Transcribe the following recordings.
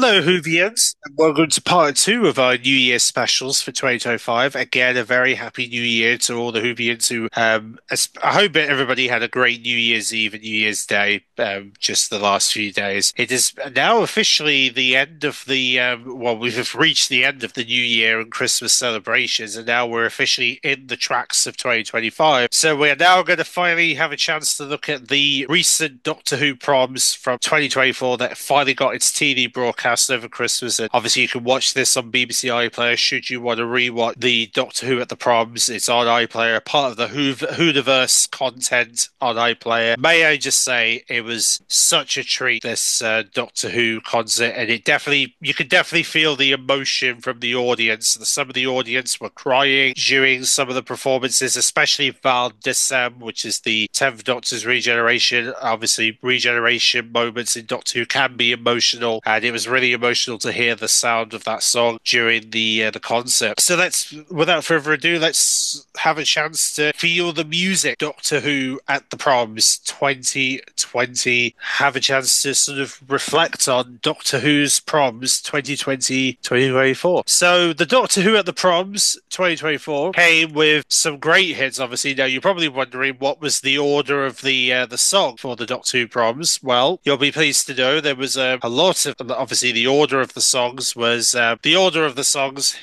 Hello, Whovians, and welcome to part two of our New Year specials for 2025. Again, a very happy New Year to all the Whovians I hope that everybody had a great New Year's Eve and New Year's Day, just the last few days. It is now officially the end of we've reached the end of the New Year and Christmas celebrations, and now we're officially in the tracks of 2025. So we're now going to finally have a chance to look at the recent Doctor Who proms from 2024 that finally got its TV broadcast over Christmas. And obviously, you can watch this on BBC iPlayer should you want to rewatch the Doctor Who at the Proms. It's on iPlayer, part of the Whoviverse content on iPlayer. May I just say, it was such a treat, this Doctor Who concert, and you could definitely feel the emotion from the audience. Some of the audience were crying during some of the performances, especially Val Decem, which is the 10th Doctor's regeneration. Obviously, regeneration moments in Doctor Who can be emotional, and it was really emotional to hear the sound of that song during the concert. So without further ado, let's have a chance to feel the music. Doctor Who at the Proms 2020. Have a chance to sort of reflect on Doctor Who's Proms 2020-2024. So the Doctor Who at the Proms 2024 came with some great hits, obviously. Now, you're probably wondering what was the order of the song for the Doctor Who Proms. Well, you'll be pleased to know there was a lot of, obviously, the order of the songs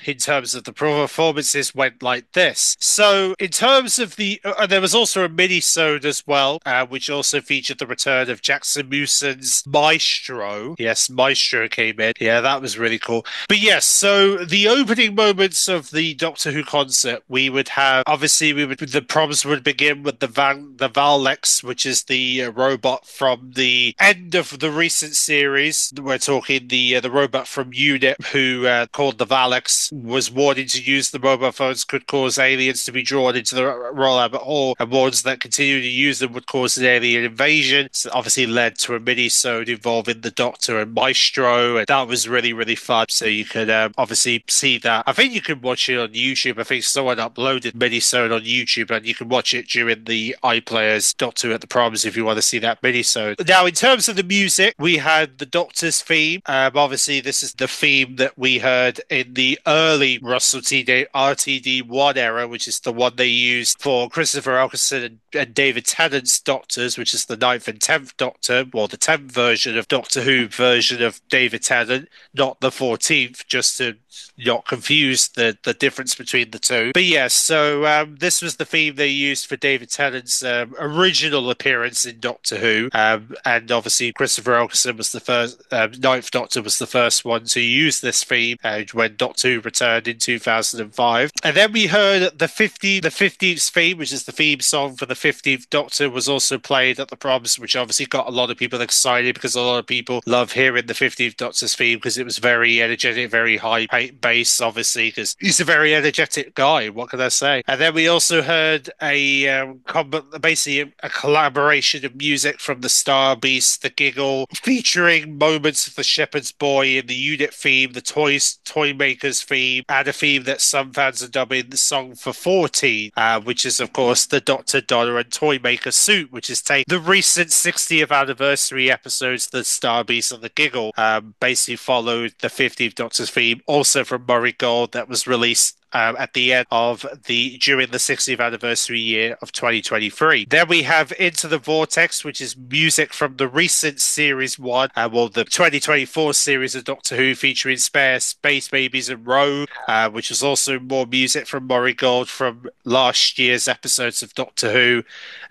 in terms of the performances went like this. So in terms of there was also a mini-sode as well, which also featured the return of Jackson Mewson's Maestro. Yes, Maestro came in. Yeah, that was really cool. But yes, so the opening moments of the Doctor Who concert, the proms would begin with the Vallex, which is the robot from the end of the recent series. We're talking the robot from UNIT who called the Vallex was warning to use the mobile phones could cause aliens to be drawn into the Royal Albert Hall, and warns that continuing to use them would cause an alien invasion. So obviously led to a mini-sode involving the Doctor and Maestro, and that was really, really fun. So you could obviously see that. I think you can watch it on YouTube. I think someone uploaded mini-sode on YouTube, and you can watch it during the iPlayer's Doctor Who at the Proms if you want to see that mini-sode. Now, in terms of the music, we had the Doctor's theme. Obviously, this is the theme that we heard in the early Russell T Day RTD1 era, which is the one they used for Christopher Eccleston and David Tennant's Doctors, which is the 9th and 10th Doctor, or the 10th version of Doctor Who version of David Tennant, not the 14th, just to not confuse the difference between the two. But yes, so this was the theme they used for David Tennant's original appearance in Doctor Who, and obviously Christopher Eccleston was the first, 9th Doctor was the first one to use this theme when Doctor Who returned in 2005. And then we heard the 15th theme, which is the theme song for the 15th Doctor, was also played at the Proms, which obviously got a lot of people excited because a lot of people love hearing the 15th Doctor's theme because it was very energetic, very high bass, obviously, because he's a very energetic guy. What can I say? And then we also heard basically a collaboration of music from the Star Beast, the Giggle, featuring moments of the Shepherd's Boy in the UNIT theme, the Toy Makers theme, and a theme that some fans are dubbing the song for 14, which is, of course, the Dr. Donna and Toy Maker suit, which is taking the recent 60th anniversary episodes, the Star Beast and the Giggle, basically followed the 15th Doctor's theme, also from Murray Gold, that was released at the end of during the 60th anniversary year of 2023. Then we have Into the Vortex, which is music from the recent series one, the 2024 series of Doctor Who, featuring Space Babies and Rogue, which was also more music from Murray Gold from last year's episodes of Doctor Who,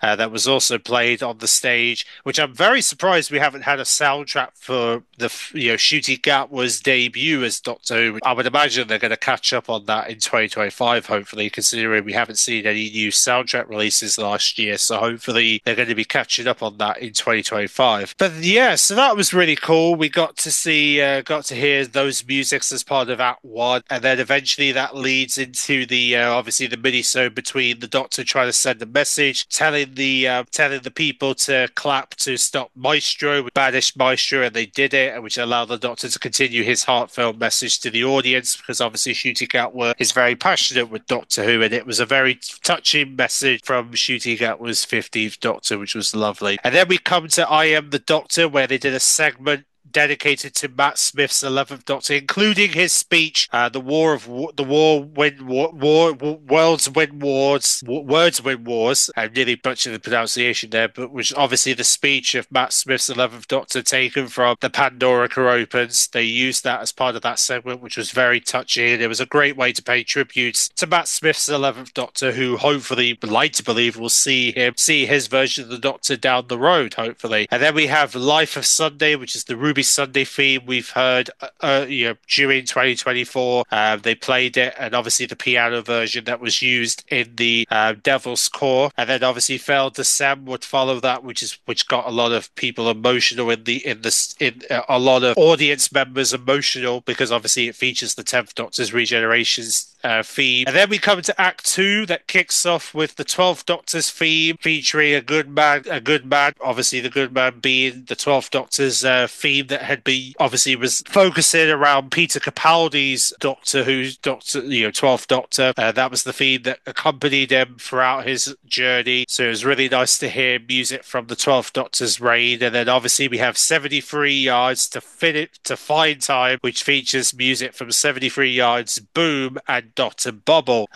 that was also played on the stage, which I'm very surprised we haven't had a soundtrack for the Ncuti Gatwa's debut as Doctor Who. I would imagine they're going to catch up on that in 2025, hopefully, considering we haven't seen any new soundtrack releases last year. So hopefully they're going to be catching up on that in 2025. But yeah, so that was really cool. We got to hear those musics as part of Act 1. And then eventually that leads into obviously the mini-sode between the Doctor trying to send a message, telling the people to clap to stop Maestro, banish Maestro, and they did it, which allowed the Doctor to continue his heartfelt message to the audience, because obviously Ncuti Gatwa is very passionate with Doctor Who, and it was a very touching message from Ncuti Gatwa's 15th Doctor, which was lovely. And then we come to I Am the Doctor, where they did a segment dedicated to Matt Smith's 11th Doctor, including his speech, "The War of the War Win Worlds Win Wars, Words Win Wars." I'm nearly butchering the pronunciation there, but which obviously the speech of Matt Smith's 11th Doctor taken from the Pandorica Opens. They used that as part of that segment, which was very touching. And it was a great way to pay tributes to Matt Smith's 11th Doctor, who hopefully would like to believe will see his version of the Doctor down the road, hopefully. And then we have Life of Sunday, which is the Ruby Sunday theme we've heard during 2024. They played it, and obviously the piano version that was used in the Devil's Core. And then obviously Failed to Sam would follow that, which got a lot of people emotional in a lot of audience members emotional, because obviously it features the 10th Doctor's regenerations theme. And then we come to Act 2 that kicks off with the 12th Doctor's theme featuring a good man, obviously the good man being the 12th Doctor's theme that had been obviously was focusing around Peter Capaldi's Doctor Who's Doctor, 12th Doctor. That was the theme that accompanied him throughout his journey. So it was really nice to hear music from the 12th Doctor's reign. And then obviously we have 73 Yards to Find Time, which features music from 73 Yards, Boom, and Dr. Bobble.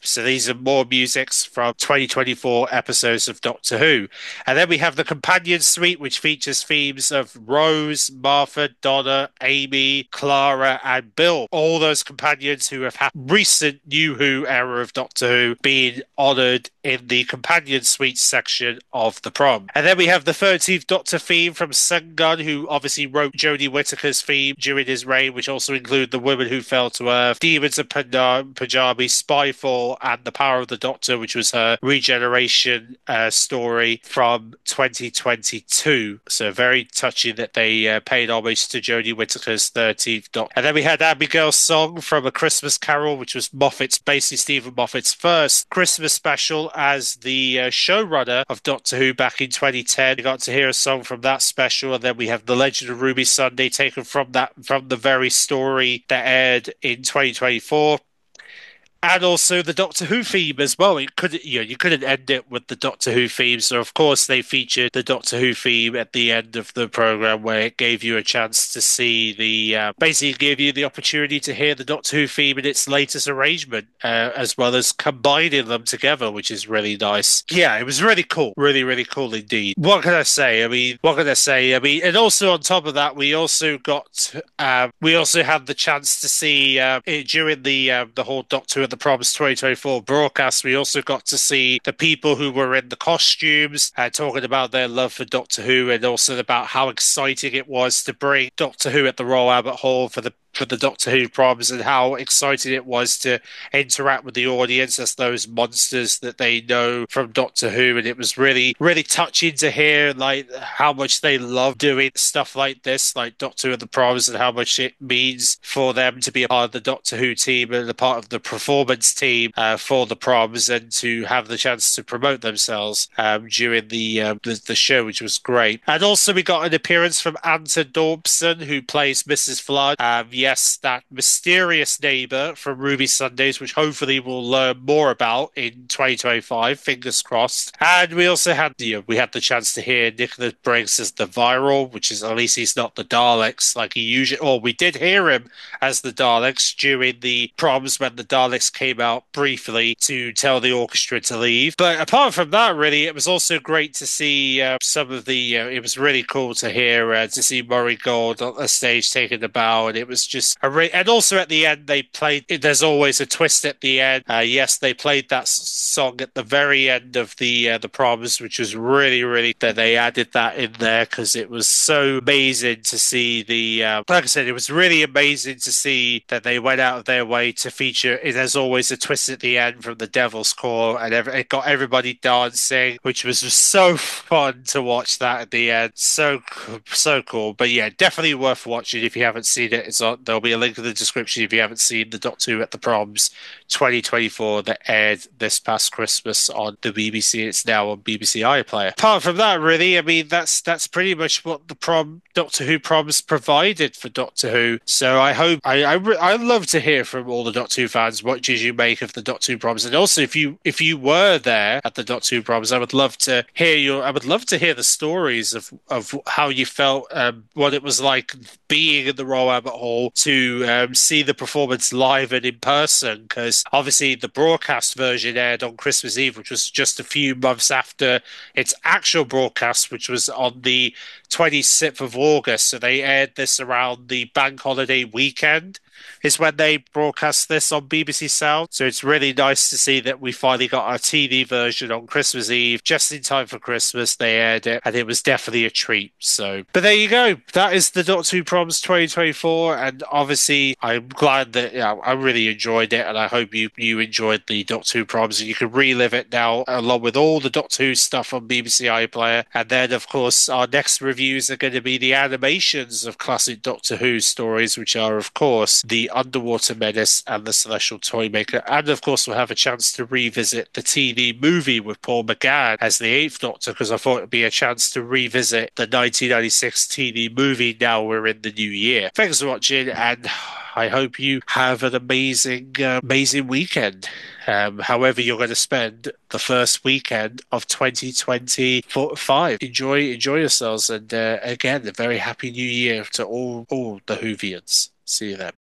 So these are more musics from 2024 episodes of Doctor Who. And then we have the Companion Suite, which features themes of Rose, Martha, Donna, Amy, Clara, and Bill. All those companions who have had recent New Who era of Doctor Who being honoured in the Companion Suite section of the prom. And then we have the 13th Doctor theme from Sungun, who obviously wrote Jodie Whittaker's theme during his reign, which also include The Woman Who Fell to Earth, Demons of Punjabi, Spyfall, and The Power of the Doctor, which was her regeneration story from 2022. So very touching that they paid homage to Jodie Whittaker's 13th Doctor. And then we had Abigail's song from A Christmas Carol, which was basically Stephen Moffat's first Christmas special as the showrunner of Doctor Who back in 2010. We got to hear a song from that special, and then we have The Legend of Ruby Sunday taken from the very story that aired in 2024. And also the Doctor Who theme as well. You couldn't end it with the Doctor Who theme. So of course they featured the Doctor Who theme at the end of the program, where it gave you a chance to see basically gave you the opportunity to hear the Doctor Who theme in its latest arrangement, as well as combining them together, which is really nice. Yeah, it was really cool, really really cool indeed. What can I say? And also on top of that, we also had the chance to see during the whole Doctor at the Proms 2024 broadcast. We also got to see the people who were in the costumes talking about their love for Doctor Who, and also about how exciting it was to bring Doctor Who at the Royal Albert Hall for the Doctor Who proms, and how exciting it was to interact with the audience as those monsters that they know from Doctor Who. And it was really, really touching to hear like how much they love doing stuff like this, like Doctor Who at the proms, and how much it means for them to be a part of the Doctor Who team and a part of the performance team for the proms, and to have the chance to promote themselves during the show, which was great. And also we got an appearance from Anta Dorpson, who plays Mrs. Flood. Yes, that mysterious neighbour from Ruby Sundays, which hopefully we'll learn more about in 2025, fingers crossed. And we also had we had the chance to hear Nicholas Briggs as the Viral, which is, at least he's not the Daleks like he usually, or we did hear him as the Daleks during the proms when the Daleks came out briefly to tell the orchestra to leave. But apart from that, really, it was also great to see some of the, it was really cool to hear, to see Murray Gold on the stage taking the bow, and it was just and also at the end they played There's Always a Twist at the end. Yes, they played that song at the very end of the proms, which was really, really, that they added that in there because it was so amazing to see like I said, it was really amazing to see that they went out of their way to feature There's Always a Twist at the end from the Devil's Core, and it got everybody dancing, which was just so fun to watch that at the end. So cool. But yeah, definitely worth watching if you haven't seen it. out. There'll be a link in the description if you haven't seen the Doctor Who at the Proms 2024 that aired this past Christmas on the BBC. It's now on BBC iPlayer. Apart from that, really, I mean, that's pretty much what the Doctor Who Proms provided for Doctor Who. So I hope I love to hear from all the Doctor Who fans what did you make of the Doctor Who Proms, and also if you were there at the Doctor Who Proms, I would love to hear the stories of how you felt, what it was like being in the Royal Albert Hall to see the performance live and in person, because obviously the broadcast version aired on Christmas Eve, which was just a few months after its actual broadcast, which was on the 26th of August. So they aired this around the bank holiday weekend is when they broadcast this on BBC Sound. So it's really nice to see that we finally got our TV version on Christmas Eve, just in time for Christmas. They aired it, and it was definitely a treat. So, but there you go. That is the Doctor Who Proms 2024, and obviously, I'm glad that I really enjoyed it, and I hope you enjoyed the Doctor Who Proms, and you can relive it now along with all the Doctor Who stuff on BBC iPlayer. And then, of course, our next reviews are going to be the animations of classic Doctor Who stories, which are, of course, the Underwater Menace and the Celestial Toymaker. And of course, we'll have a chance to revisit the TV movie with Paul McGann as the Eighth Doctor, because I thought it'd be a chance to revisit the 1996 TV movie now we're in the new year. Thanks for watching, and I hope you have an amazing weekend. However you're going to spend the first weekend of 2025. Enjoy yourselves, and again, a very happy new year to all the Whovians. See you then.